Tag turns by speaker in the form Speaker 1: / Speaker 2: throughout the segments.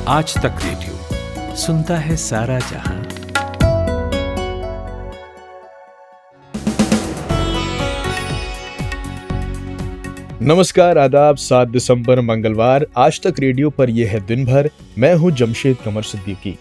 Speaker 1: आज तक रेडियो सुनता है सारा जहां।
Speaker 2: नमस्कार, आदाब। 7 दिसंबर मंगलवार आज तक रेडियो पर यह है दिन भर। मैं हूं जमशेद कमर सिद्दीकी।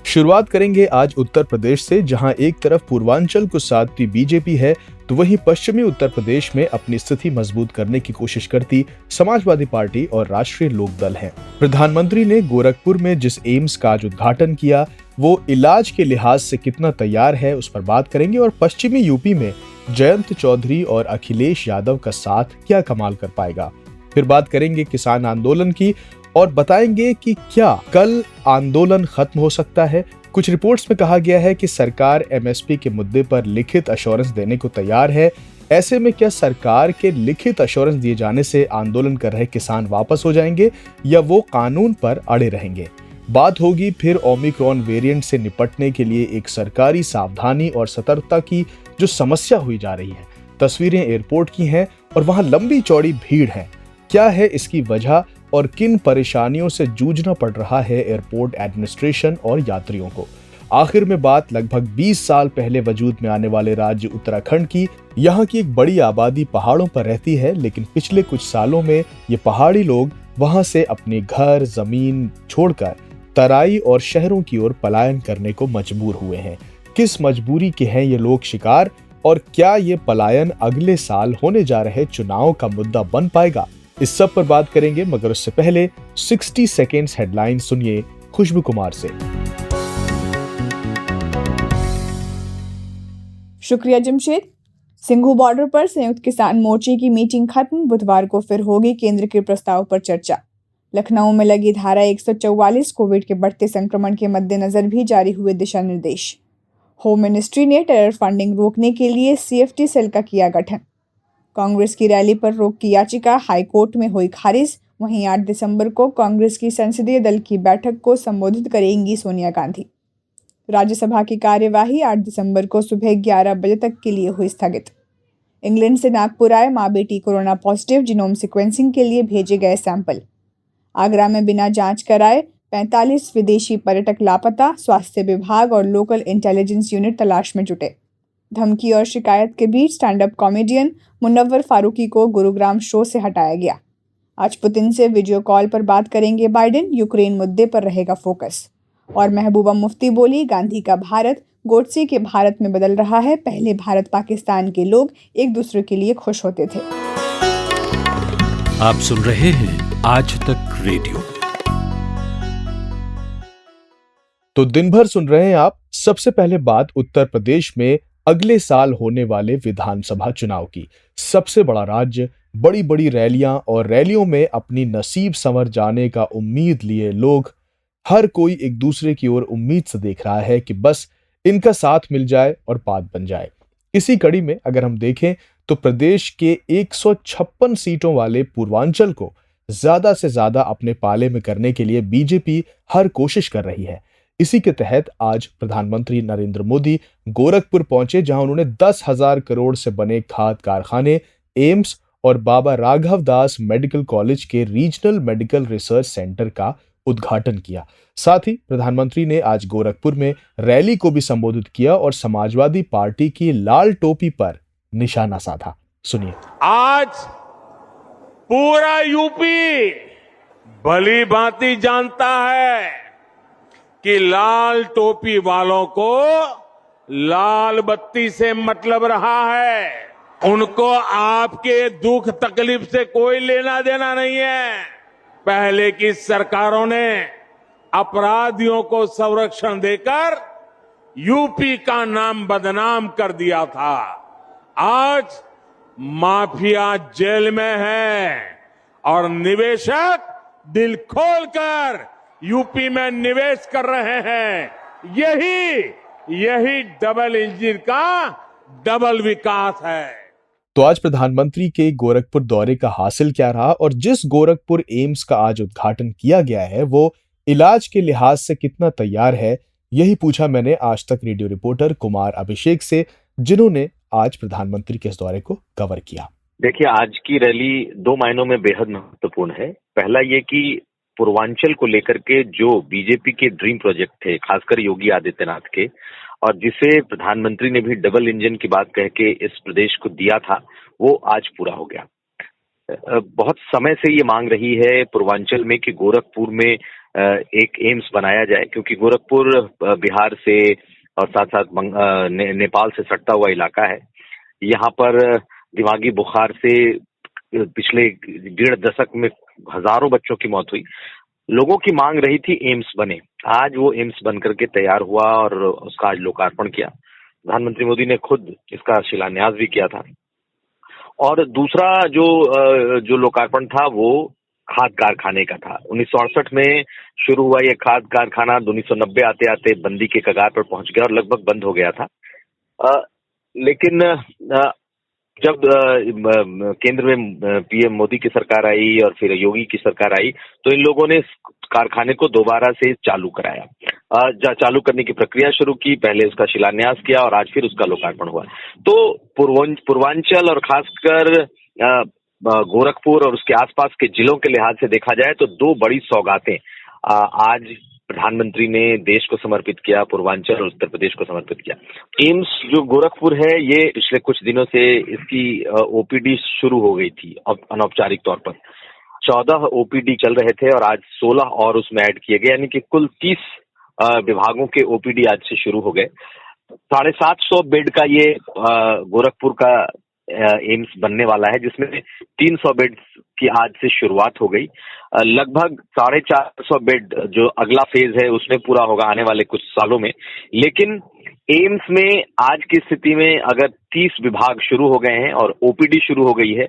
Speaker 2: शुरुआत करेंगे आज उत्तर प्रदेश से, जहां एक तरफ पूर्वांचल को साधती बीजेपी है तो वहीं पश्चिमी उत्तर प्रदेश में अपनी स्थिति मजबूत करने की कोशिश करती समाजवादी पार्टी और राष्ट्रीय लोकदल है। प्रधानमंत्री ने गोरखपुर में जिस एम्स का आज उद्घाटन किया वो इलाज के लिहाज से कितना तैयार है उस पर बात करेंगे, और पश्चिमी यूपी में जयंत चौधरी और अखिलेश यादव का साथ क्या कमाल कर पाएगा। फिर बात करेंगे किसान आंदोलन की और बताएंगे कि क्या कल आंदोलन खत्म हो सकता है। कुछ रिपोर्ट्स में कहा गया है कि सरकार एमएसपी के मुद्दे पर लिखित अश्योरेंस देने को तैयार है। ऐसे में क्या सरकार के लिखित अश्योरेंस दिए जाने से आंदोलन कर रहे किसान वापस हो जाएंगे या वो कानून पर अड़े रहेंगे। बात होगी फिर ओमिक्रॉन वेरिएंट से निपटने के लिए एक सरकारी सावधानी और सतर्कता की जो समस्या हुई जा रही है। तस्वीरें एयरपोर्ट की हैं और वहां लंबी चौड़ी भीड़ है। क्या है इसकी वजह और किन परेशानियों से जूझना पड़ रहा है एयरपोर्ट एडमिनिस्ट्रेशन और यात्रियों को। आखिर में बात लगभग 20 साल पहले वजूद में आने वाले राज्य उत्तराखंड की। यहाँ की एक बड़ी आबादी पहाड़ों पर रहती है, लेकिन पिछले कुछ सालों में ये पहाड़ी लोग वहां से अपने घर जमीन छोड़कर तराई और शहरों की ओर पलायन करने को मजबूर हुए हैं। किस मजबूरी के हैं ये लोग शिकार, और क्या ये पलायन अगले साल होने जा रहे चुनाव का मुद्दा बन पाएगा? इस सब पर बात करेंगे, मगर उससे पहले 60 सेकेंड्स हेडलाइन सुनिए खुशबू कुमार से।
Speaker 3: शुक्रिया जमशेद। सिंघू बॉर्डर पर संयुक्त किसान मोर्चे की मीटिंग खत्म। बुधवार को फिर होगी केंद्र के प्रस्ताव पर चर्चा। लखनऊ में लगी धारा 144 कोविड के बढ़ते संक्रमण के मद्देनजर भी जारी हुए दिशा निर्देश। होम मिनिस्ट्री ने टेरर फंडिंग रोकने के लिए CFT सेल का किया गठन। कांग्रेस की रैली पर रोक की याचिका हाईकोर्ट में हुई खारिज। वहीं 8 दिसंबर को कांग्रेस की संसदीय दल की बैठक को संबोधित करेंगी सोनिया गांधी। राज्यसभा की कार्यवाही 8 दिसंबर को सुबह 11 बजे तक के लिए हुई स्थगित। इंग्लैंड से नागपुर आए मां बेटी कोरोना पॉजिटिव, जीनोम सीक्वेंसिंग के लिए भेजे गए सैंपल। आगरा में बिना जांच कराए 45 विदेशी पर्यटक लापता। स्वास्थ्य विभाग और लोकल इंटेलिजेंस यूनिट तलाश में जुटे। धमकी और शिकायत के बीच stand up comedian Munawar Faruqui को गुरुग्राम शो से हटाया गया। आज पुतिन से वीडियो कॉल पर बात करेंगे बाइडेन। यूक्रेन मुद्दे पर रहेगा फोकस। और महबूबा मुफ्ती बोली, गांधी का भारत गोडसे के भारत में बदल रहा है। पहले भारत पाकिस्तान के लोग एक दूसरे के लिए खुश होते थे।
Speaker 1: आप सुन रहे हैं आज तक रेडियो।
Speaker 2: तो दिन भर सुन रहे हैं आप। सबसे पहले बात उत्तर प्रदेश में अगले साल होने वाले विधानसभा चुनाव की। सबसे बड़ा राज्य, बड़ी बड़ी रैलियां और रैलियों में अपनी नसीब संवर जाने का उम्मीद लिए लोग, हर कोई एक दूसरे की ओर उम्मीद से देख रहा है कि बस इनका साथ मिल जाए और बात बन जाए। इसी कड़ी में अगर हम देखें तो प्रदेश के 156 सीटों वाले पूर्वांचल को ज्यादा से ज्यादा अपने पाले में करने के लिए बीजेपी हर कोशिश कर रही है। इसी के तहत आज प्रधानमंत्री नरेंद्र मोदी गोरखपुर पहुंचे, जहां उन्होंने 10,000 करोड़ से बने खाद कारखाने, एम्स और बाबा राघव दास मेडिकल कॉलेज के रीजनल मेडिकल रिसर्च सेंटर का उद्घाटन किया। साथ ही प्रधानमंत्री ने आज गोरखपुर में रैली को भी संबोधित किया और समाजवादी पार्टी की लाल टोपी पर निशाना साधा। सुनिए।
Speaker 4: आज पूरा यूपी भली भांति जानता है कि लाल टोपी वालों को लाल बत्ती से मतलब रहा है। उनको आपके दुख तकलीफ से कोई लेना देना नहीं है। पहले की सरकारों ने अपराधियों को संरक्षण देकर यूपी का नाम बदनाम कर दिया था। आज माफिया जेल में है और निवेशक दिल खोलकर यूपी में निवेश कर रहे हैं। यही डबल इंजन का डबल विकास है।
Speaker 2: तो आज प्रधानमंत्री के गोरखपुर दौरे का हासिल क्या रहा, और जिस गोरखपुर एम्स का आज उद्घाटन किया गया है वो इलाज के लिहाज से कितना तैयार है, यही पूछा मैंने आज तक रेडियो रिपोर्टर कुमार अभिषेक से, जिन्होंने आज प्रधानमंत्री के इस दौरे को कवर किया।
Speaker 5: देखिए, आज की रैली 2 मायनों में बेहद महत्वपूर्ण है। पहला ये कि पूर्वांचल को लेकर के जो बीजेपी के ड्रीम प्रोजेक्ट थे, खासकर योगी आदित्यनाथ के, और जिसे प्रधानमंत्री ने भी डबल इंजन की बात कह के इस प्रदेश को दिया था, वो आज पूरा हो गया। बहुत समय से ये मांग रही है पूर्वांचल में कि गोरखपुर में एक एम्स बनाया जाए, क्योंकि गोरखपुर बिहार से और साथ साथ नेपाल से सटता हुआ इलाका है। यहाँ पर दिमागी बुखार से पिछले 1.5 दशक में हजारों बच्चों की मौत हुई। लोगों की मांग रही थी एम्स बने। आज वो एम्स बन करके तैयार हुआ और उसका आज लोकार्पण किया। प्रधानमंत्री मोदी ने खुद इसका शिलान्यास भी किया था। और दूसरा जो लोकार्पण था वो खाद कारखाने का था। 1968 में शुरू हुआ ये खाद कारखाना 1990 आते आते बंदी के कगार पर पहुंच गया और लगभग बंद हो गया था। लेकिन जब केंद्र में पीएम मोदी की सरकार आई और फिर योगी की सरकार आई, तो इन लोगों ने कारखाने को दोबारा से चालू कराया, चालू करने की प्रक्रिया शुरू की। पहले उसका शिलान्यास किया और आज फिर उसका लोकार्पण हुआ। तो पूर्वांचल और खासकर गोरखपुर और उसके आसपास के जिलों के लिहाज से देखा जाए तो दो बड़ी सौगातें आज प्रधानमंत्री ने देश को समर्पित किया, पूर्वांचल और उत्तर प्रदेश को समर्पित किया। एम्स जो गोरखपुर है, ये पिछले कुछ दिनों से इसकी ओपीडी शुरू हो गई थी अनौपचारिक तौर पर। 14 ओपीडी चल रहे थे और आज 16 और उसमें ऐड किए गए, यानी कि कुल 30 विभागों के ओपीडी आज से शुरू हो गए। 750 बेड का ये गोरखपुर का एम्स बनने वाला है, जिसमें 300 बेड की आज से शुरुआत हो गई। लगभग 450 बेड जो अगला फेज है उसमें पूरा होगा आने वाले कुछ सालों में। लेकिन एम्स में आज की स्थिति में अगर 30 विभाग शुरू हो गए हैं और ओपीडी शुरू हो गई है,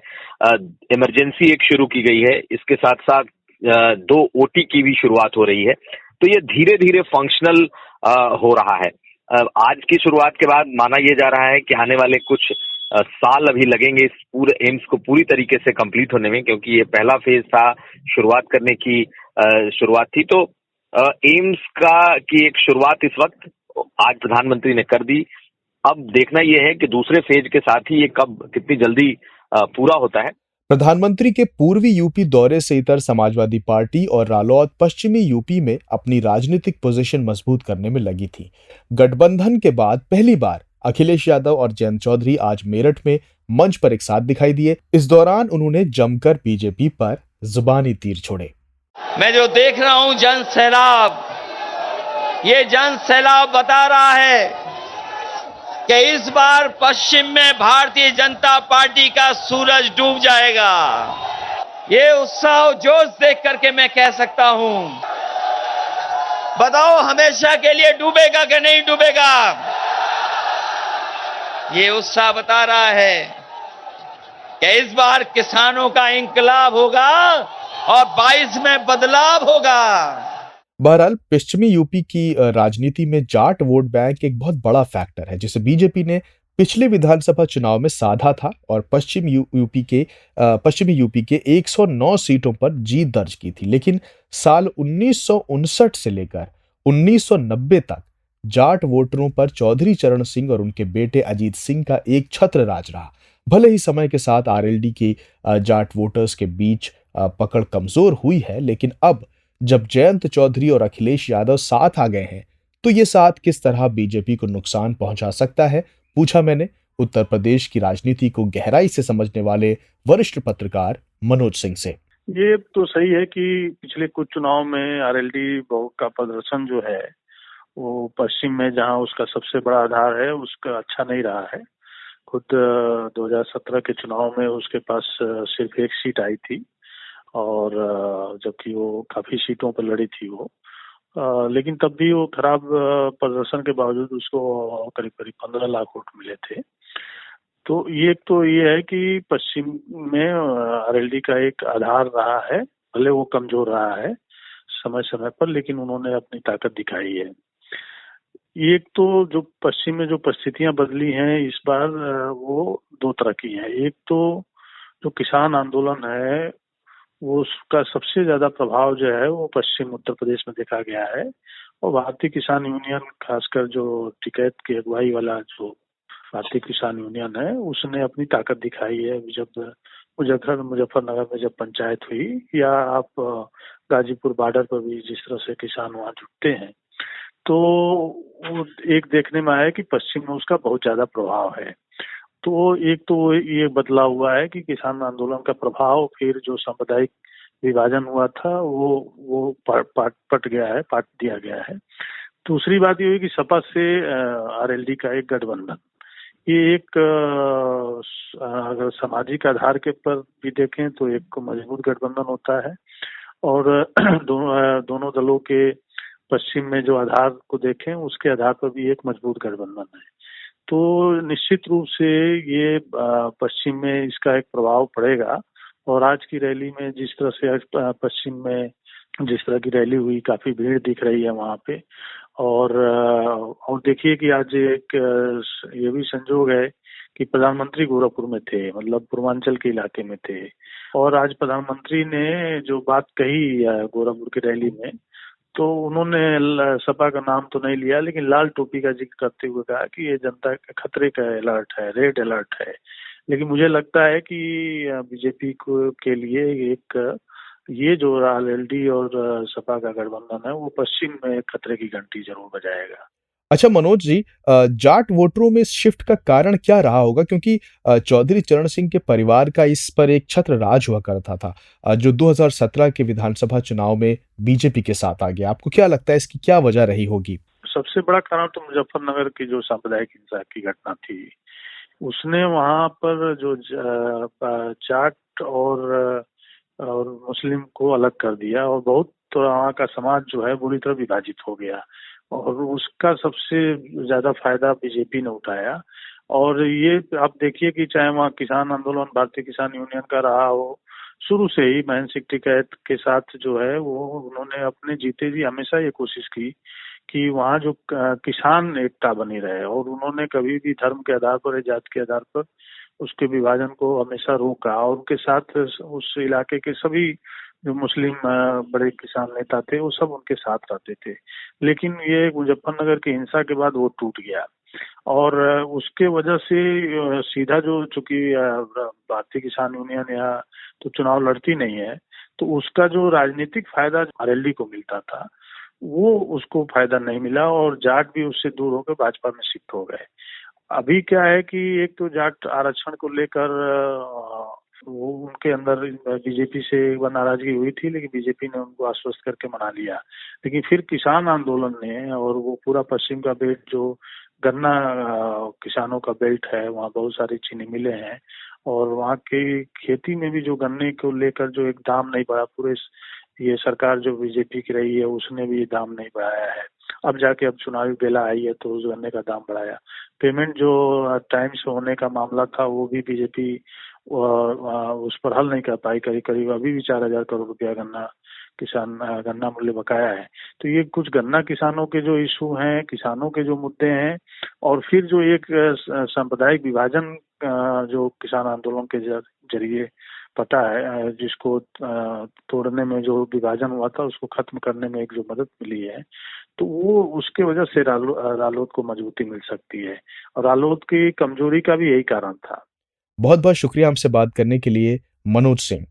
Speaker 5: इमरजेंसी एक शुरू की गई है, इसके साथ साथ 2 ओटी की भी शुरुआत हो रही है, तो ये धीरे धीरे फंक्शनल हो रहा है। आज की शुरुआत के बाद माना यह जा रहा है कि आने वाले कुछ साल अभी लगेंगे इस पूरे एम्स को पूरी तरीके से कंप्लीट होने में, क्योंकि ये पहला फेज था, शुरुआत करने की शुरुआत थी। तो एम्स की एक शुरुआत इस वक्त आज प्रधानमंत्री ने कर दी। अब देखना यह है कि दूसरे फेज के साथ ही ये कब कितनी जल्दी पूरा होता है।
Speaker 2: प्रधानमंत्री के पूर्वी यूपी दौरे से इतर समाजवादी पार्टी और रालोद पश्चिमी यूपी में अपनी राजनीतिक पोजीशन मजबूत करने में लगी थी। गठबंधन के बाद पहली बार अखिलेश यादव और जयंत चौधरी आज मेरठ में मंच पर एक साथ दिखाई दिए। इस दौरान उन्होंने जमकर बीजेपी पर जुबानी तीर छोड़े।
Speaker 6: मैं जो देख रहा हूं जन सैलाब, ये जन सैलाब बता रहा है कि इस बार पश्चिम में भारतीय जनता पार्टी का सूरज डूब जाएगा। ये उत्साह और जोश देख करके मैं कह सकता हूं, बताओ हमेशा के लिए डूबेगा कि नहीं डूबेगा? ये उत्साह बता रहा है कि इस बार किसानों का इंकलाब होगा और 22 में बदलाव होगा।
Speaker 2: बहरहाल पश्चिमी यूपी की राजनीति में जाट वोट बैंक एक बहुत बड़ा फैक्टर है, जिसे बीजेपी ने पिछले विधानसभा चुनाव में साधा था और पश्चिमी यूपी के 109 सीटों पर जीत दर्ज की थी। लेकिन साल 1959 से लेकर 1990 तक जाट वोटरों पर चौधरी चरण सिंह और उनके बेटे अजीत सिंह का एक छत्र राज रहा। भले ही समय के साथ आरएलडी के जाट वोटर्स के बीच पकड़ कमजोर हुई है, लेकिन अब जब जयंत चौधरी और अखिलेश यादव साथ आ गए हैं, तो ये साथ किस तरह बीजेपी को नुकसान पहुंचा सकता है, पूछा मैंने उत्तर प्रदेश की राजनीति को गहराई से समझने वाले वरिष्ठ पत्रकार मनोज सिंह से।
Speaker 7: ये तो सही है कि पिछले कुछ चुनाव में आरएलडी का प्रदर्शन जो है वो पश्चिम में जहां उसका सबसे बड़ा आधार है उसका अच्छा नहीं रहा है। खुद 2017 के चुनाव में उसके पास सिर्फ 1 सीट आई थी और जबकि वो काफी सीटों पर लड़ी थी वो, लेकिन तब भी वो खराब प्रदर्शन के बावजूद उसको करीब करीब 15 लाख वोट मिले थे। तो ये है कि पश्चिम में आरएलडी का एक आधार रहा है, भले वो कमजोर रहा है समय समय पर, लेकिन उन्होंने अपनी ताकत दिखाई है। एक तो जो पश्चिम में जो परिस्थितियां बदली हैं इस बार वो 2 तरह की हैं। एक तो जो किसान आंदोलन है वो उसका सबसे ज्यादा प्रभाव जो है वो पश्चिम उत्तर प्रदेश में देखा गया है और भारतीय किसान यूनियन, खासकर जो टिकैत की अगुवाई वाला जो भारतीय किसान यूनियन है उसने अपनी ताकत दिखाई है। जब मुजफ्फरनगर में जब पंचायत हुई या आप गाजीपुर बॉर्डर पर भी जिस तरह से किसान वहाँ जुटते हैं, तो वो एक देखने में आया कि पश्चिम में उसका बहुत ज्यादा प्रभाव है। तो एक तो ये बदलाव हुआ है कि किसान आंदोलन का प्रभाव फिर जो सांप्रदायिक विभाजन हुआ था वो पट गया है, पाट दिया गया है। दूसरी बात ये हुई कि सपा से आरएलडी का एक गठबंधन, ये एक अगर सामाजिक आधार के पर भी देखें तो एक मजबूत गठबंधन होता है, और दोनों दलों के पश्चिम में जो आधार को देखें उसके आधार पर भी एक मजबूत गठबंधन है। तो निश्चित रूप से ये पश्चिम में इसका एक प्रभाव पड़ेगा। और आज की रैली में जिस तरह से पश्चिम में जिस तरह की रैली हुई, काफी भीड़ दिख रही है वहाँ पे। और देखिए कि आज एक ये भी संजोग है कि प्रधानमंत्री गोरखपुर में थे, मतलब पूर्वांचल के इलाके में थे, और आज प्रधानमंत्री ने जो बात कही गोरखपुर की रैली में, तो उन्होंने सपा का नाम तो नहीं लिया, लेकिन लाल टोपी का जिक्र करते हुए कहा कि ये जनता के खतरे का अलर्ट है, रेड अलर्ट है। लेकिन मुझे लगता है कि बीजेपी को के लिए एक ये जो आरएलडी और सपा का गठबंधन है वो पश्चिम में खतरे की घंटी जरूर बजाएगा।
Speaker 2: अच्छा मनोज जी, जाट वोटरों में इस शिफ्ट का कारण क्या रहा होगा? क्योंकि चौधरी चरण सिंह के परिवार का इस पर एक छत्र राज हुआ करता था, जो 2017 के विधानसभा चुनाव में बीजेपी के साथ आ गया। आपको क्या लगता है इसकी क्या वजह रही होगी?
Speaker 7: सबसे बड़ा कारण तो मुजफ्फरनगर की जो सांप्रदायिक हिंसा की घटना थी, उसने वहां पर जो जाट और मुस्लिम को अलग कर दिया, और बहुत वहाँ का समाज जो है बुरी तरह विभाजित हो गया, और उसका सबसे ज्यादा फायदा बीजेपी ने उठाया। और ये आप देखिए कि चाहे वहाँ किसान आंदोलन भारतीय किसान यूनियन का रहा हो, शुरू से ही महेंद्र सिंह टिकैत के साथ जो है वो उन्होंने अपने जीते जी हमेशा ये कोशिश की कि वहाँ जो किसान एकता बनी रहे, और उन्होंने कभी भी धर्म के आधार पर या जात के आधार पर उसके विभाजन को हमेशा रोका। और उनके साथ उस इलाके के सभी जो मुस्लिम बड़े किसान नेता थे वो सब उनके साथ रहते थे। लेकिन ये मुजफ्फरनगर की हिंसा के बाद वो टूट गया, और उसके वजह से सीधा जो चूंकि भारतीय किसान यूनियन या तो चुनाव लड़ती नहीं है, तो उसका जो राजनीतिक फायदा आरएलडी को मिलता था वो उसको फायदा नहीं मिला, और जाट भी उससे दूर होकर भाजपा में शिफ्ट हो गए। अभी क्या है कि एक तो जाट आरक्षण को लेकर वो उनके अंदर बीजेपी से एक बार नाराजगी हुई थी, लेकिन बीजेपी ने उनको आश्वस्त करके मना लिया। लेकिन फिर किसान आंदोलन ने, और वो पूरा पश्चिम का बेल्ट जो गन्ना किसानों का बेल्ट है, वहाँ बहुत सारी चीनी मिलें हैं, और वहाँ की खेती में भी जो गन्ने को लेकर जो एक दाम नहीं बढ़ा, पूरे ये सरकार जो बीजेपी की रही है उसने भी दाम नहीं बढ़ाया है। अब जाके अब चुनावी बेला आई है तो उस गन्ने का दाम बढ़ाया। पेमेंट जो टाइम से होने का मामला था वो भी बीजेपी उस पर हल नहीं कर पाई। करीब अभी भी 4,000 करोड़ रुपया गन्ना मूल्य बकाया है। तो ये कुछ गन्ना किसानों के जो इशू हैं, किसानों के जो मुद्दे हैं, और फिर जो एक सांप्रदायिक विभाजन जो किसान आंदोलन के जरिए पता है, जिसको तोड़ने में जो विभाजन हुआ था उसको खत्म करने में एक जो मदद मिली है, तो वो उसके वजह से रालोद को मजबूती मिल सकती है, और रालोद की कमजोरी का भी यही कारण था।
Speaker 2: बहुत बहुत शुक्रिया हमसे बात करने के लिए मनोज सिंह।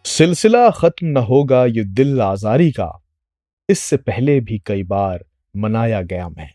Speaker 2: सिलसिला खत्म न होगा ये दिल आजारी का, इससे पहले भी कई बार मनाया गया मैं।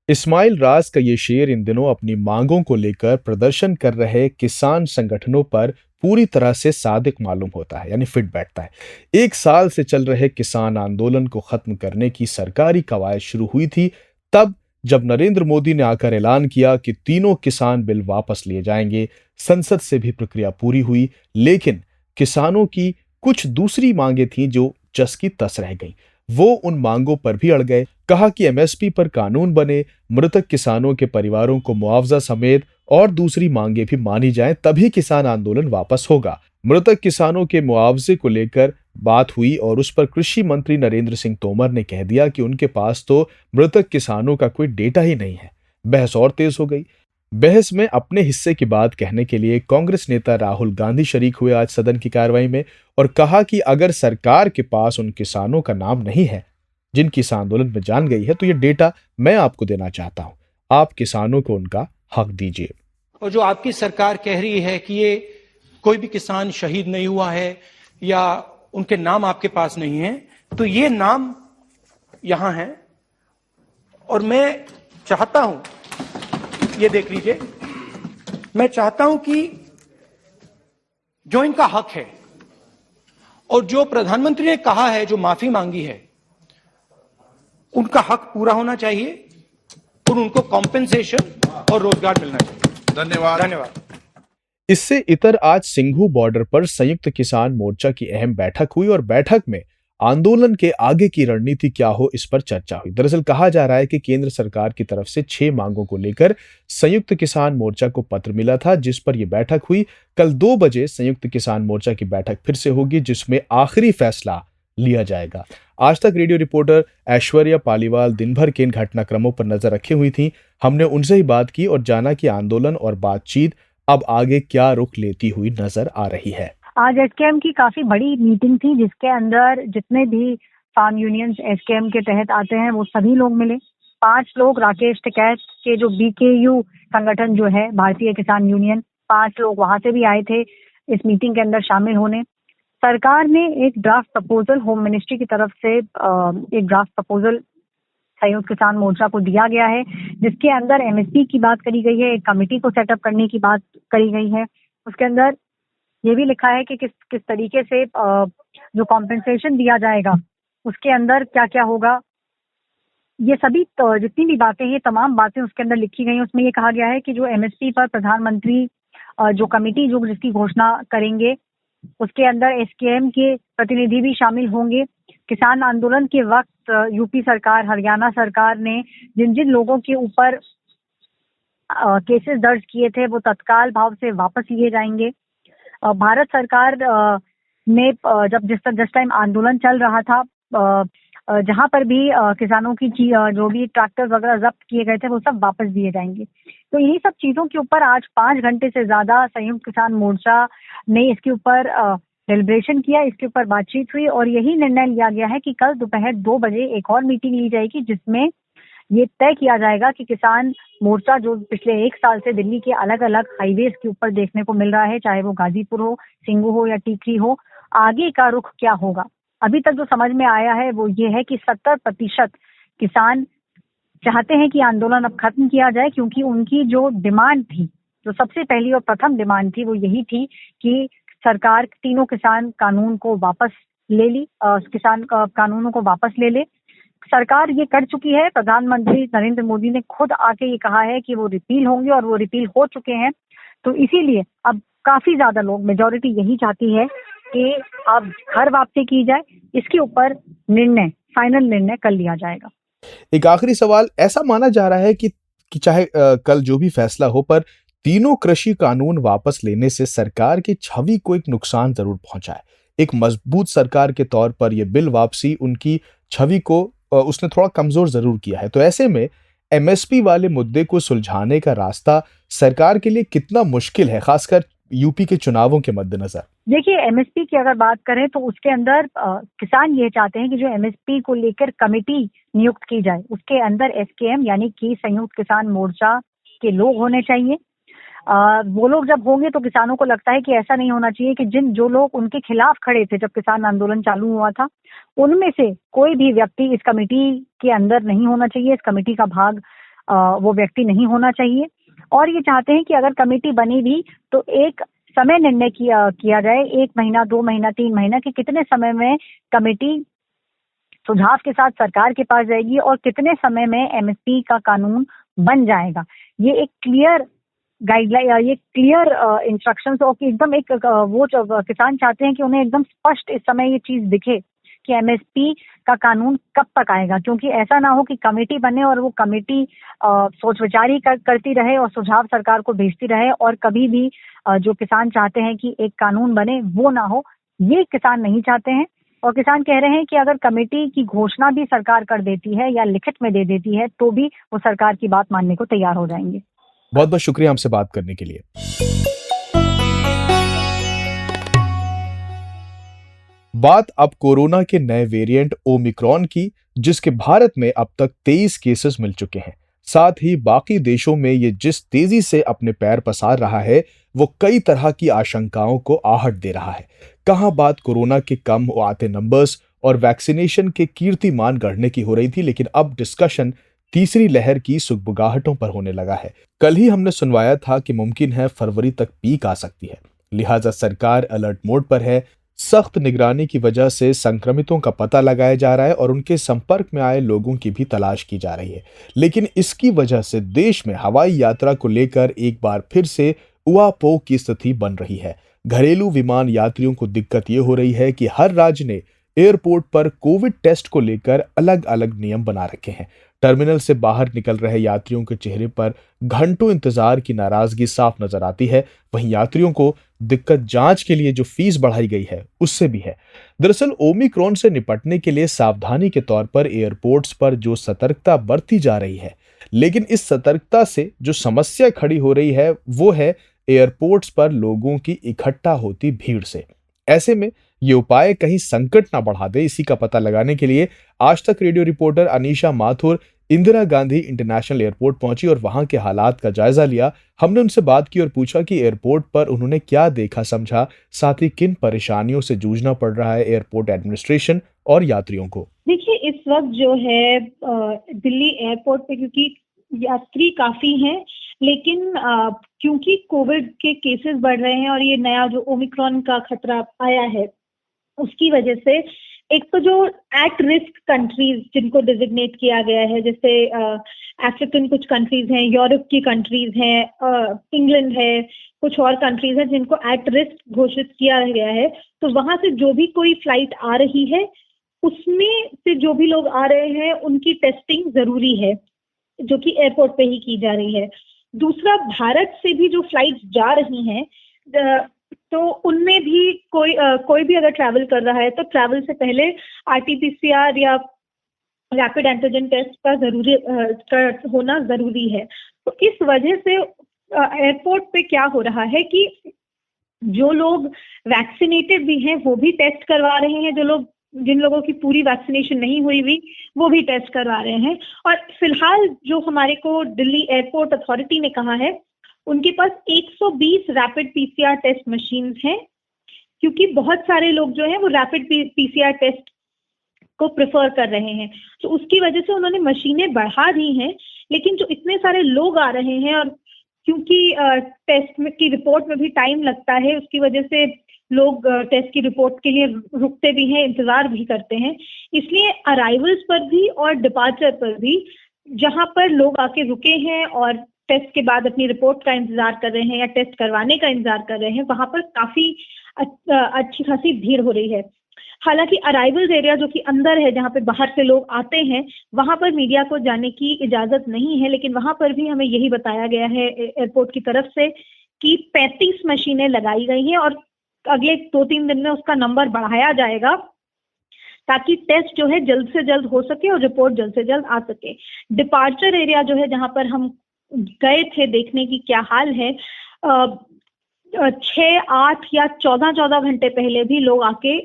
Speaker 2: इस्माइल राज का ये शेर इन दिनों अपनी मांगों को लेकर प्रदर्शन कर रहे किसान संगठनों पर पूरी तरह से सादिक मालूम होता है, यानी फिट बैठता है। 1 साल से चल रहे किसान आंदोलन को खत्म करने की सरकारी कवायद शुरू हुई थी तब जब नरेंद्र मोदी ने आकर ऐलान किया कि तीनों किसान बिल वापस लिए जाएंगे। संसद से भी प्रक्रिया पूरी हुई, लेकिन किसानों की कुछ दूसरी मांगे थीं जो जस की तस रह गईं। वो उन मांगों पर भी अड़ गए। कहा कि एमएसपी पर कानून बने, मृतक किसानों के परिवारों को मुआवजा समेत और दूसरी मांगे भी मानी जाएं, तभी किसान आंदोलन वापस होगा। मृतक किसानों के मुआवजे को लेकर बात हुई और उस पर कृषि मंत्री नरेंद्र सिंह तोमर ने कह दिया कि उनके पास तो मृतक किसानों का कोई डेटा ही नहीं है। बहस और तेज हो गई। बहस में अपने हिस्से की बात कहने के लिए कांग्रेस नेता राहुल गांधी शरीक हुए आज सदन की कार्रवाई में, और कहा कि अगर सरकार के पास उन किसानों का नाम नहीं है जिनकी इस आंदोलन में जान गई है, तो ये डेटा मैं आपको देना चाहता हूं। आप किसानों को उनका हक दीजिए।
Speaker 8: और जो आपकी सरकार कह रही है कि ये कोई भी किसान शहीद नहीं हुआ है या उनके नाम आपके पास नहीं है, तो ये नाम यहां है। और मैं चाहता हूं, ये देख लीजिए, मैं चाहता हूं कि जो इनका हक है और जो प्रधानमंत्री ने कहा है, जो माफी मांगी है, उनका हक पूरा होना चाहिए और उनको कॉम्पेंसेशन और रोजगार मिलना चाहिए। धन्यवाद।
Speaker 2: इससे इतर आज सिंघू बॉर्डर पर संयुक्त किसान मोर्चा की अहम बैठक हुई और बैठक में आंदोलन के आगे की रणनीति क्या हो, इस पर चर्चा हुई। दरअसल कहा जा रहा है कि केंद्र सरकार की तरफ से 6 मांगों को लेकर संयुक्त किसान मोर्चा को पत्र मिला था, जिस पर यह बैठक हुई। कल 2 बजे संयुक्त किसान मोर्चा की बैठक फिर से होगी, जिसमें आखिरी फैसला लिया जाएगा। आज तक रेडियो रिपोर्टर ऐश्वर्या पालीवाल दिन भर के इन घटनाक्रमों पर नजर रखे हुई थी। हमने उनसे ही बात की और जाना कि आंदोलन और बातचीत अब आगे क्या रुख लेती हुई नजर आ रही है।
Speaker 9: आज एसकेएम की काफी बड़ी मीटिंग थी, जिसके अंदर जितने भी फार्म यूनियंस एसकेएम के तहत आते हैं वो सभी लोग मिले। 5 लोग राकेश टिकैत के जो बीकेयू संगठन जो है भारतीय किसान यूनियन, 5 लोग वहां से भी आए थे इस मीटिंग के अंदर शामिल होने। सरकार ने एक ड्राफ्ट प्रपोजल होम मिनिस्ट्री की तरफ से एक ड्राफ्ट प्रपोजल संयुक्त किसान मोर्चा को दिया गया है, जिसके अंदर एमएसपी की बात करी गई है, एक कमेटी को सेटअप करने की बात करी गई है। उसके अंदर ये भी लिखा है कि किस तरीके से जो कॉम्पेंसेशन दिया जाएगा उसके अंदर क्या क्या होगा। ये सभी जितनी भी बातें हैं, तमाम बातें उसके अंदर लिखी गई हैं। उसमें ये कहा गया है कि जो एमएसपी पर प्रधानमंत्री जो कमेटी जो जिसकी घोषणा करेंगे, उसके अंदर एसकेएम के प्रतिनिधि भी शामिल होंगे। किसान आंदोलन के वक्त यूपी सरकार, हरियाणा सरकार ने जिन जिन लोगों के ऊपर केसेस दर्ज किए थे वो तत्काल भाव से वापस लिए जाएंगे। भारत सरकार ने जब जिस टाइम आंदोलन चल रहा था, जहां पर भी किसानों की जो भी ट्रैक्टर वगैरह जब्त किए गए थे वो सब वापस दिए जाएंगे। तो इन्हीं सब चीजों के ऊपर आज 5 घंटे से ज्यादा संयुक्त किसान मोर्चा ने इसके ऊपर डेलिब्रेशन किया, इसके ऊपर बातचीत हुई और यही निर्णय लिया गया है कि कल दोपहर 2 बजे एक और मीटिंग ली जाएगी, जिसमें ये तय किया जाएगा कि किसान मोर्चा जो पिछले 1 साल से दिल्ली के अलग अलग हाईवेज के ऊपर देखने को मिल रहा है, चाहे वो गाजीपुर हो, सिंगू हो या टीकरी हो, आगे का रुख क्या होगा। अभी तक जो समझ में आया है वो ये है कि 70% किसान चाहते हैं कि आंदोलन अब खत्म किया जाए, क्योंकि उनकी जो डिमांड थी, जो सबसे पहली और प्रथम डिमांड थी, वो यही थी कि सरकार तीनों किसान कानून को वापस ले ली, किसान कानूनों को वापस ले ले। सरकार ये कर चुकी है। प्रधानमंत्री नरेंद्र मोदी ने खुद आके ये कहा है कि वो रिपील होंगे और वो रिपील हो चुके हैं। तो इसीलिए अब काफी ज्यादा लोग, मेजॉरिटी यही चाहती है कि अब घर वापसी की जाए। इसके ऊपर फाइनल निर्णय कल लिया जाएगा।
Speaker 2: एक आखिरी सवाल, ऐसा माना जा रहा है कि चाहे कल जो भी फैसला हो, पर तीनों कृषि कानून वापस लेने से सरकार की छवि को एक नुकसान जरूर पहुंचा है। एक मजबूत सरकार के तौर पर यह बिल वापसी उनकी छवि को उसने थोड़ा कमजोर जरूर किया है। तो ऐसे में एमएसपी वाले मुद्दे को सुलझाने का रास्ता सरकार के लिए कितना मुश्किल है, खासकर यूपी के चुनावों के मद्देनजर?
Speaker 9: देखिए, एमएसपी की अगर बात करें तो उसके अंदर किसान ये चाहते हैं कि जो एमएसपी को लेकर कमेटी नियुक्त की जाए, उसके अंदर एसकेएम यानी कि संयुक्त किसान मोर्चा के लोग होने चाहिए। वो लोग जब होंगे तो किसानों को लगता है कि ऐसा नहीं होना चाहिए कि जो लोग उनके खिलाफ खड़े थे जब किसान आंदोलन चालू हुआ था, उनमें से कोई भी व्यक्ति इस कमेटी के अंदर नहीं होना चाहिए, इस कमेटी का भाग वो व्यक्ति नहीं होना चाहिए। और ये चाहते हैं कि अगर कमेटी बनी भी तो एक समय निर्णय किया जाए, 1 महीना, 2 महीना, 3 महीना, कि कितने समय में कमेटी सुझाव के साथ सरकार के पास जाएगी और कितने समय में एमएसपी का कानून बन जाएगा। ये एक क्लियर गाइडलाइन, ये क्लियर इंस्ट्रक्शंस और एकदम एक वो किसान चाहते हैं कि उन्हें एकदम स्पष्ट इस समय ये चीज दिखे कि एमएसपी का कानून कब तक आएगा, क्योंकि ऐसा ना हो कि कमेटी बने और वो कमेटी सोच विचार ही करती रहे और सुझाव सरकार को भेजती रहे और कभी भी जो किसान चाहते हैं कि एक कानून बने वो ना हो। ये किसान नहीं चाहते हैं और किसान कह रहे हैं कि अगर कमेटी की घोषणा भी सरकार कर देती है या लिखित में दे देती है तो भी वो सरकार की बात मानने को तैयार हो जाएंगे।
Speaker 2: बहुत बहुत शुक्रिया हमसे बात करने के लिए। बात अब कोरोना के नए वेरिएंट ओमिक्रॉन की, जिसके भारत में अब तक 23 केसेस मिल चुके हैं। साथ ही बाकी देशों में ये जिस तेजी से अपने पैर पसार रहा है वो कई तरह की आशंकाओं को आहट दे रहा है। कहाँ बात कोरोना के कम आते नंबर्स और वैक्सीनेशन के कीर्तिमान गढ़ने की हो रही थी, लेकिन अब डिस्कशन तीसरी लहर की सुगबुगाहटों पर होने लगा है। कल ही हमने सुनवाया था कि मुमकिन है फरवरी तक पीक आ सकती है, लिहाजा सरकार अलर्ट मोड पर है। सख्त निगरानी की वजह से संक्रमितों का पता लगाया जा रहा है और उनके संपर्क में आए लोगों की भी तलाश की जा रही है। लेकिन इसकी वजह से देश में हवाई यात्रा को लेकर एक बार फिर से उआपोह की स्थिति बन रही है। घरेलू विमान यात्रियों को दिक्कत ये हो रही है कि हर राज्य ने एयरपोर्ट पर कोविड टेस्ट को लेकर अलग अलग नियम बना रखे हैं। टर्मिनल से बाहर निकल रहे यात्रियों के चेहरे पर घंटों इंतजार की नाराजगी साफ नजर आती है। वहीं यात्रियों को दिक्कत जांच के लिए जो फीस बढ़ाई गई है उससे भी है। दरअसल ओमिक्रॉन से निपटने के लिए सावधानी के तौर पर एयरपोर्ट्स पर जो सतर्कता बरती जा रही है, लेकिन इस सतर्कता से जो समस्या खड़ी हो रही है वो है एयरपोर्ट्स पर लोगों की इकट्ठा होती भीड़ से। ऐसे में ये उपाय कहीं संकट ना बढ़ा दे, इसी का पता लगाने के लिए आज तक radio reporter Anisha Mathur Indira Gandhi international airport पहुंची और वहां के हालात का जायजा लिया। हमने उनसे बात की और पूछा कि एयरपोर्ट पर उन्होंने क्या देखा समझा, साथ ही किन परेशानियों से जूझना पड़ रहा है एयरपोर्ट एडमिनिस्ट्रेशन और यात्रियों को।
Speaker 10: देखिए, इस वक्त जो है दिल्ली एयरपोर्ट पे क्योंकि यात्री काफी हैं, लेकिन क्योंकि कोविड के केसेस बढ़ रहे हैं और ये नया जो ओमिक्रॉन का खतरा आया है, उसकी वजह से एक तो जो एट रिस्क कंट्रीज जिनको डिजिग्नेट किया गया है, जैसे अफ्रीकन कुछ कंट्रीज हैं, यूरोप की कंट्रीज हैं, इंग्लैंड है, कुछ और कंट्रीज हैं जिनको एट रिस्क घोषित किया गया है, तो वहां से जो भी कोई फ्लाइट आ रही है उसमें से जो भी लोग आ रहे हैं उनकी टेस्टिंग जरूरी है, जो कि एयरपोर्ट पे ही की जा रही है। दूसरा, भारत से भी जो फ्लाइट्स जा रही हैं तो उनमें भी कोई भी अगर ट्रैवल कर रहा है तो ट्रैवल से पहले आरटीपीसीआर या रैपिड एंटीजन टेस्ट का होना जरूरी है। तो इस वजह से एयरपोर्ट पे क्या हो रहा है कि जो लोग वैक्सीनेटेड भी हैं वो भी टेस्ट करवा रहे हैं, जिन लोगों की पूरी वैक्सीनेशन नहीं हुई वो भी टेस्ट करवा रहे हैं। और फिलहाल जो हमारे को दिल्ली एयरपोर्ट अथॉरिटी ने कहा है, उनके पास 120 रैपिड पीसीआर टेस्ट मशीन्स हैं, क्योंकि बहुत सारे लोग जो हैं वो रैपिड पीसीआर टेस्ट को प्रेफर कर रहे हैं, तो उसकी वजह से उन्होंने मशीनें बढ़ा दी हैं। लेकिन जो इतने सारे लोग आ रहे हैं और क्योंकि टेस्ट की रिपोर्ट में भी टाइम लगता है, उसकी वजह से लोग टेस्ट की रिपोर्ट के लिए रुकते भी हैं, इंतजार भी करते हैं। इसलिए अराइवल्स पर भी और डिपार्चर पर भी जहां पर लोग आके रुके हैं और टेस्ट के बाद अपनी रिपोर्ट का इंतजार कर रहे हैं या टेस्ट करवाने का इंतजार कर रहे हैं, वहां पर काफी अच्छी खासी भीड़ हो रही है। हालांकि अराइवल्स एरिया जो कि अंदर है, जहां पे बाहर से लोग आते हैं, वहां पर मीडिया को जाने की इजाजत नहीं है, लेकिन वहां पर भी हमें यही बताया गया है एयरपोर्ट की तरफ से कि 35 मशीनें लगाई गई हैं और अगले 2-3 दिन में उसका नंबर बढ़ाया जाएगा ताकि टेस्ट जो है जल्द से जल्द हो सके और रिपोर्ट जल्द से जल्द आ सके। डिपार्चर एरिया जो है, जहां पर हम गए थे देखने की क्या हाल है, 6, 8 या 14 घंटे पहले भी लोग आके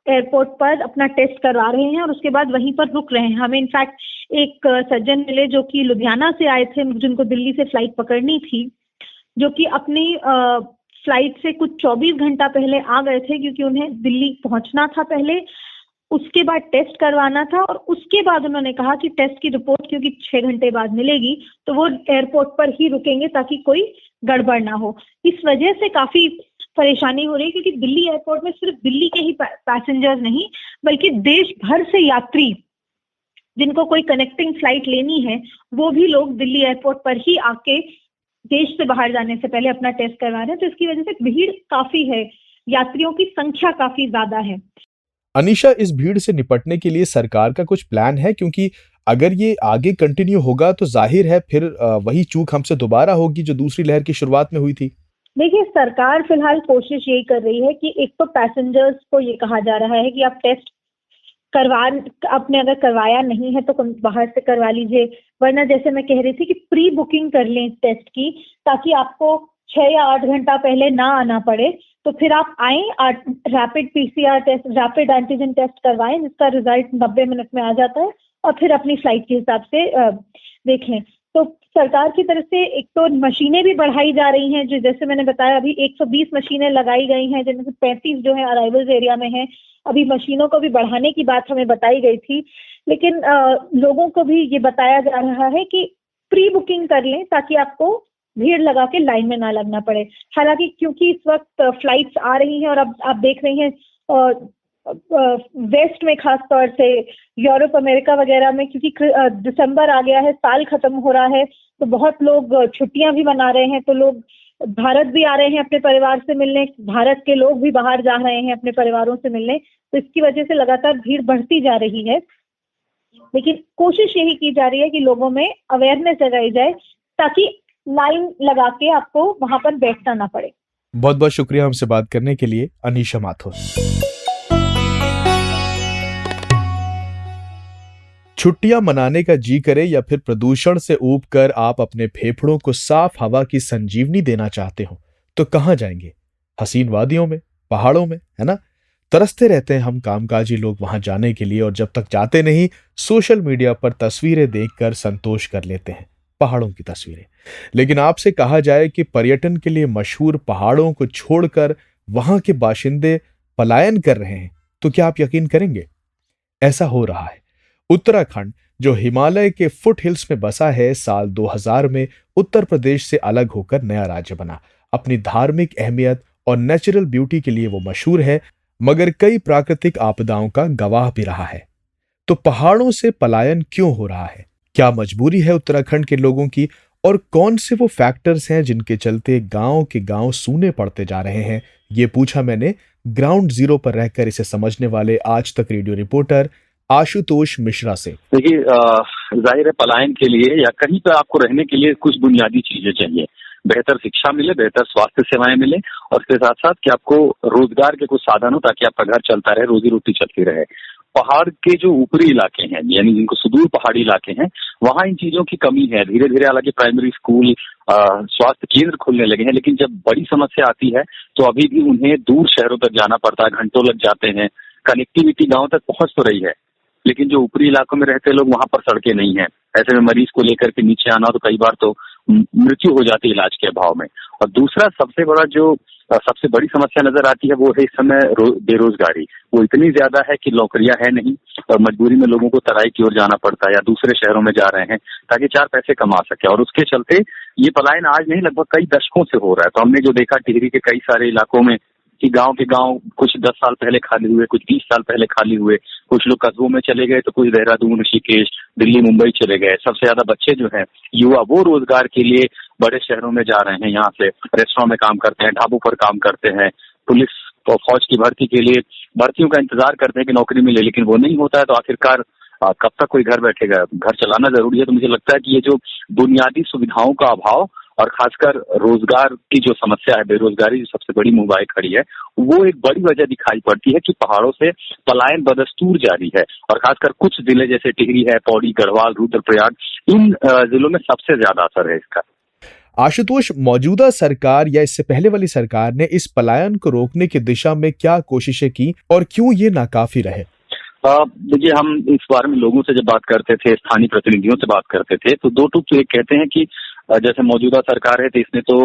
Speaker 10: एयरपोर्ट पर अपना टेस्ट करवा रहे हैं और उसके बाद वहीं पर रुक रहे हैं। हमें इनफैक्ट एक सज्जन मिले जो कि लुधियाना से आए थे, जिनको दिल्ली से फ्लाइट पकड़नी थी, जो कि अपनी फ्लाइट से कुछ 24 घंटा पहले आ गए थे, क्योंकि उन्हें दिल्ली पहुंचना था पहले, उसके बाद टेस्ट करवाना था और उसके बाद उन्होंने कहा कि टेस्ट की रिपोर्ट क्योंकि 6 घंटे बाद मिलेगी तो वो एयरपोर्ट पर ही रुकेंगे ताकि कोई गड़बड़ ना हो। इस वजह से काफी परेशानी हो रही है, क्योंकि दिल्ली एयरपोर्ट में सिर्फ दिल्ली के ही पैसेंजर्स नहीं बल्कि देश भर से यात्री जिनको कोई कनेक्टिंग फ्लाइट लेनी है, वो भी लोग दिल्ली एयरपोर्ट पर ही आके देश से बाहर जाने से पहले अपना टेस्ट करवा रहे हैं। तो इसकी वजह से भीड़ काफी है, यात्रियों की संख्या काफी ज्यादा है।
Speaker 2: अनीशा, इस भीड़ से निपटने के लिए सरकार का कुछ प्लान है? क्योंकि अगर ये आगे कंटिन्यू होगा तो जाहिर है फिर वही चूक हमसे दोबारा होगी जो दूसरी लहर की शुरुआत में हुई थी।
Speaker 10: देखिए, सरकार फिलहाल कोशिश यही कर रही है कि एक तो पैसेंजर्स को ये कहा जा रहा है कि आप टेस्ट आपने अगर करवाया नहीं है तो बाहर से करवा लीजिए, वरना जैसे मैं कह रही थी कि प्री बुकिंग कर लें टेस्ट की, ताकि आपको 6 या 8 घंटा पहले ना आना पड़े। तो फिर आप आए, rapid PCR test, rapid antigen test करवाएं, जिसका रिजल्ट 90 मिनट में आ जाता है, और फिर अपनी फ्लाइट के हिसाब से देख लें। तो सरकार की तरफ से एक तो मशीनें भी बढ़ाई जा रही हैं, जो जैसे मैंने बताया अभी 120 मशीनें लगाई गई हैं, जिनमें से 35 जो है अराइवल्स एरिया में हैं। अभी मशीनों को भी बढ़ाने की बात हमें बताई गई थी, लेकिन लोगों को भी ये बताया जा रहा है कि प्री बुकिंग कर लें ताकि आपको भीड़ लगा के लाइन में ना लगना पड़े। हालांकि क्योंकि इस वक्त फ्लाइट्स आ रही हैं और अब आप देख रही हैं वेस्ट में खास तौर से यूरोप अमेरिका वगैरह में, क्योंकि दिसंबर आ गया है, साल खत्म हो रहा है, तो बहुत लोग छुट्टियां भी मना रहे हैं। तो लोग भारत भी आ रहे हैं अपने परिवार से मिलने, भारत के लोग भी बाहर जा रहे हैं अपने परिवारों से मिलने, तो इसकी वजह से लगातार भीड़ बढ़ती जा रही है। लेकिन कोशिश यही की जा रही है कि लोगों में अवेयरनेस जगाई जाए ताकि लाइन लगा के आपको वहां पर बैठना ना पड़े।
Speaker 2: बहुत बहुत शुक्रिया हमसे बात करने के लिए अनीशा माथुर। छुट्टियां मनाने का जी करे या फिर प्रदूषण से ऊब कर आप अपने फेफड़ों को साफ हवा की संजीवनी देना चाहते हो तो कहां जाएंगे? हसीन वादियों में, पहाड़ों में, है ना? तरसते रहते हैं हम कामकाजी लोग वहां जाने के लिए, और जब तक जाते नहीं सोशल मीडिया पर तस्वीरें देखकर संतोष कर लेते हैं, पहाड़ों की तस्वीरें। लेकिन आपसे कहा जाए कि पर्यटन के लिए मशहूर पहाड़ों को छोड़कर वहां के बाशिंदे पलायन कर रहे हैं, तो क्या आप यकीन करेंगे? ऐसा हो रहा है। उत्तराखंड, जो हिमालय के फुट हिल्स में बसा है, साल 2000 में उत्तर प्रदेश से अलग होकर नया राज्य बना। अपनी धार्मिक अहमियत और नेचुरल ब्यूटी के लिए वो मशहूर है, मगर कई प्राकृतिक आपदाओं का गवाह भी रहा है। तो पहाड़ों से पलायन क्यों हो रहा है? क्या मजबूरी है उत्तराखंड के लोगों की, और कौन से वो फैक्टर्स हैं जिनके चलते गांव के गांव सूने पड़ते जा रहे हैं? ये पूछा मैंने ग्राउंड जीरो पर रहकर इसे समझने वाले आज तक रेडियो रिपोर्टर आशुतोष मिश्रा से।
Speaker 11: देखिए, जाहिर है पलायन के लिए या कहीं पर आपको रहने के लिए कुछ बुनियादी चीजें चाहिए। बेहतर शिक्षा मिले, बेहतर स्वास्थ्य सेवाएं मिले, और उसके साथ साथ कि आपको रोजगार के कुछ साधन हो ताकि आपका घर चलता रहे, रोजी रोटी चलती रहे। पहाड़ के जो ऊपरी इलाके हैं, यानी जिनको सुदूर पहाड़ी इलाके हैं, वहाँ इन चीजों की कमी है। धीरे धीरे हालांकि प्राइमरी स्कूल, स्वास्थ्य केंद्र खुलने लगे हैं, लेकिन जब बड़ी समस्या आती है तो अभी भी उन्हें दूर शहरों तक जाना पड़ता है, घंटों लग जाते हैं। कनेक्टिविटी गाँव तक पहुंच तो रही है, लेकिन जो ऊपरी इलाकों में रहते लोग, वहां पर सड़कें नहीं है। ऐसे में मरीज को लेकर के नीचे आना तो कई बार तो मृत्यु हो जाती है इलाज के अभाव में। और दूसरा सबसे बड़ी समस्या नजर आती है वो है इस समय बेरोजगारी। वो इतनी ज्यादा है कि नौकरियां है नहीं, और मजबूरी में लोगों को तराई की ओर जाना पड़ता है या दूसरे शहरों में जा रहे हैं ताकि 4 पैसे कमा सके। और उसके चलते ये पलायन आज नहीं, लगभग कई दशकों से हो रहा है। तो हमने जो देखा टिहरी के कई सारे इलाकों में कि गांव के गांव कुछ 10 साल पहले खाली हुए, कुछ 20 साल पहले खाली हुए, कुछ लोग कस्बों में चले गए, तो कुछ देहरादून, ऋषिकेश, दिल्ली, मुंबई चले गए। सबसे ज्यादा बच्चे जो हैं युवा, वो रोजगार के लिए बड़े शहरों में जा रहे हैं। यहाँ से रेस्टोरेंट में काम करते हैं, ढाबों पर काम करते हैं, पुलिस और फौज की भर्ती के लिए भर्तियों का इंतजार करते हैं कि नौकरी मिले, लेकिन वो नहीं होता है। तो आखिरकार कब तक कोई घर बैठेगा? घर चलाना जरूरी है। तो मुझे लगता है कि ये जो बुनियादी सुविधाओं का अभाव और खासकर रोजगार की जो समस्या है, बेरोजगारी जो सबसे बड़ी मुंबई खड़ी है, वो एक बड़ी वजह दिखाई पड़ती है कि पहाड़ों से पलायन बदस्तूर जारी है। और खासकर कुछ जिले जैसे टिहरी है, पौड़ी, गढ़वाल, रुद्रप्रयाग, इन जिलों में सबसे ज्यादा असर है इसका।
Speaker 2: आशुतोष, मौजूदा सरकार या इससे पहले वाली सरकार ने इस पलायन को रोकने की दिशा में क्या कोशिशें की और क्यों ये नाकाफी रहे?
Speaker 11: देखिए, हम इस बारे में लोगों से जब बात करते थे, स्थानीय प्रतिनिधियों से बात करते थे, तो दो टूक तो एक कहते हैं कि जैसे मौजूदा सरकार है तो इसने तो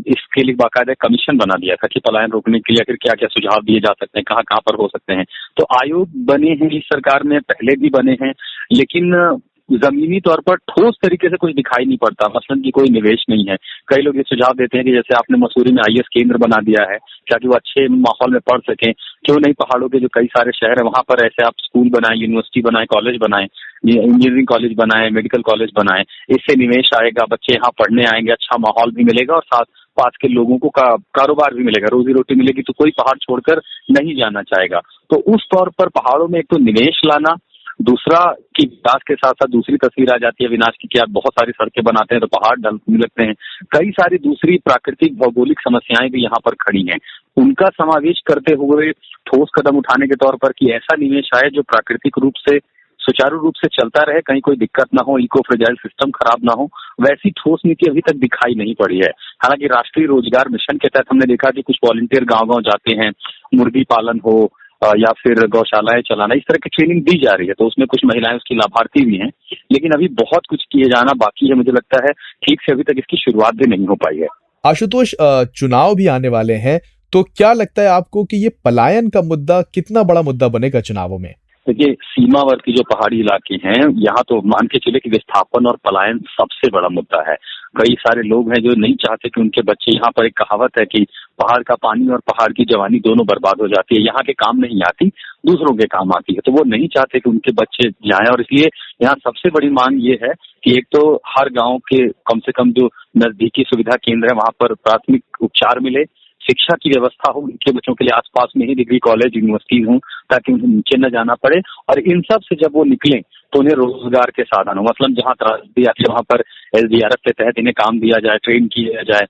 Speaker 11: इसके लिए बाकायदा कमीशन बना दिया था कि पलायन रोकने के लिए आखिर क्या क्या सुझाव दिए जा सकते हैं, कहाँ कहाँ पर हो सकते हैं। तो आयोग बने हैं इस सरकार में, पहले भी बने हैं, लेकिन जमीनी तौर पर ठोस तरीके से कुछ दिखाई नहीं पड़ता। मसलन की कोई निवेश नहीं है। कई लोग ये सुझाव देते हैं कि जैसे आपने मसूरी में IAS केंद्र बना दिया है ताकि वो अच्छे माहौल में पढ़ सकें, क्यों नहीं पहाड़ों के जो कई सारे शहर है वहां पर ऐसे आप स्कूल बनाएं, यूनिवर्सिटी बनाएं, कॉलेज बनाएं, इंजीनियरिंग कॉलेज बनाएं, मेडिकल कॉलेज बनाएं। इससे निवेश आएगा, बच्चे यहाँ पढ़ने आएंगे, अच्छा माहौल भी मिलेगा और साथ पास के लोगों को कारोबार भी मिलेगा, रोजी रोटी मिलेगी, तो कोई पहाड़ छोड़कर नहीं जाना चाहेगा। तो उस तौर पर पहाड़ों में एक तो निवेश लाना, दूसरा कि विकास के साथ साथ दूसरी तस्वीर आ जाती है विनाश की कि आप बहुत सारी सड़कें बनाते हैं तो पहाड़ ढलने लगते हैं। कई सारी दूसरी प्राकृतिक भौगोलिक समस्याएं भी यहाँ पर खड़ी हैं। उनका समावेश करते हुए ठोस कदम उठाने के तौर पर कि ऐसा निवेश आए जो प्राकृतिक रूप से सुचारू रूप से चलता रहे, कहीं कोई दिक्कत ना हो, इको फ्रेजाइल सिस्टम खराब ना हो, वैसी ठोस नीति अभी तक दिखाई नहीं पड़ी है। हालांकि राष्ट्रीय रोजगार मिशन के तहत हमने देखा कि कुछ वॉलंटियर गांव-गांव जाते हैं, मुर्गी पालन हो, या फिर गौशालाएं चलाना, इस तरह की ट्रेनिंग दी जा रही है। तो उसमें कुछ महिलाएं उसकी लाभार्थी भी हैं, लेकिन अभी बहुत कुछ किए जाना बाकी है। मुझे लगता है ठीक से अभी तक इसकी शुरुआत भी नहीं हो पाई है।
Speaker 2: आशुतोष, चुनाव भी आने वाले हैं, तो क्या लगता है आपको कि ये पलायन का मुद्दा कितना बड़ा मुद्दा बनेगा चुनावों में?
Speaker 11: देखिए, सीमावर्ती जो पहाड़ी इलाके हैं, यहाँ तो मान के चले कि विस्थापन और पलायन सबसे बड़ा मुद्दा है। कई सारे लोग हैं जो नहीं चाहते कि उनके बच्चे, यहाँ पर एक कहावत है कि पहाड़ का पानी और पहाड़ की जवानी दोनों बर्बाद हो जाती है। यहाँ के काम नहीं आती, दूसरों के काम आती है, तो वो नहीं चाहते कि उनके बच्चे जाएं। और इसलिए यहाँ सबसे बड़ी मांग ये है कि एक तो हर गांव के कम से कम जो नजदीकी सुविधा केंद्र है वहां पर प्राथमिक उपचार मिले, शिक्षा की व्यवस्था हो, उनके बच्चों के लिए आसपास में ही डिग्री कॉलेज यूनिवर्सिटीज हों ताकि उन्हें नीचे न जाना पड़े। और इन सब से जब वो निकलें तो उन्हें रोजगार के साधन हो, मतलब जहाँ त्रासदी आती है वहां पर SDRF के तहत इन्हें काम दिया जाए, ट्रेन किया जाए,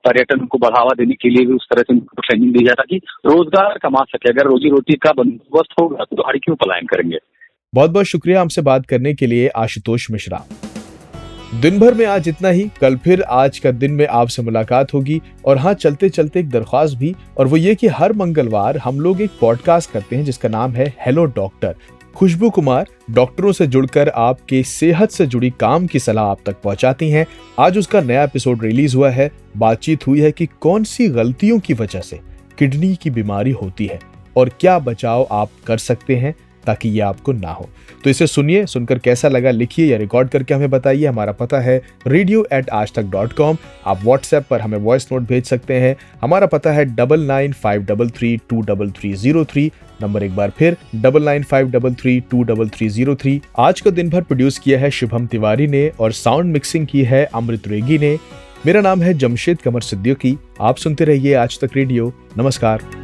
Speaker 11: पर्यटन को बढ़ावा देने के लिए भी उस तरह से उनको ट्रेनिंग दी जाए ताकि रोजगार कमा सके। अगर रोजी रोटी का बंदोबस्त होगा तो पहाड़ी क्यों पलायन करेंगे।
Speaker 2: बहुत बहुत शुक्रिया हमसे बात करने के लिए आशुतोष मिश्रा। दिन भर में आज इतना ही। कल फिर आज का दिन में आपसे मुलाकात होगी। और हाँ, चलते चलते एक दरख्वास्त भी, और वो ये कि हर मंगलवार हम लोग एक पॉडकास्ट करते हैं जिसका नाम है हेलो डॉक्टर। खुशबू कुमार डॉक्टरों से जुड़कर आपके सेहत से जुड़ी काम की सलाह आप तक पहुंचाती हैं। आज उसका नया एपिसोड रिलीज हुआ है। बातचीत हुई है कि कौन सी गलतियों की वजह से किडनी की बीमारी होती है और क्या बचाव आप कर सकते हैं ताकि ये आपको ना हो। तो इसे सुनिए, सुनकर कैसा लगा लिखिए या रिकॉर्ड करके हमें बताइए। हमारा पता है radio@aajtak.com। आप व्हाट्सएप पर हमें वॉइस नोट भेज सकते हैं। हमारा पता है 9953323303। नंबर एक बार फिर 9953323303। आज का दिन भर प्रोड्यूस किया है शुभम तिवारी ने और साउंड मिक्सिंग की है अमृत रेगी ने। मेरा नाम है जमशेद कमर सिद्दीकी। आप सुनते रहिए आज तक रेडियो। नमस्कार।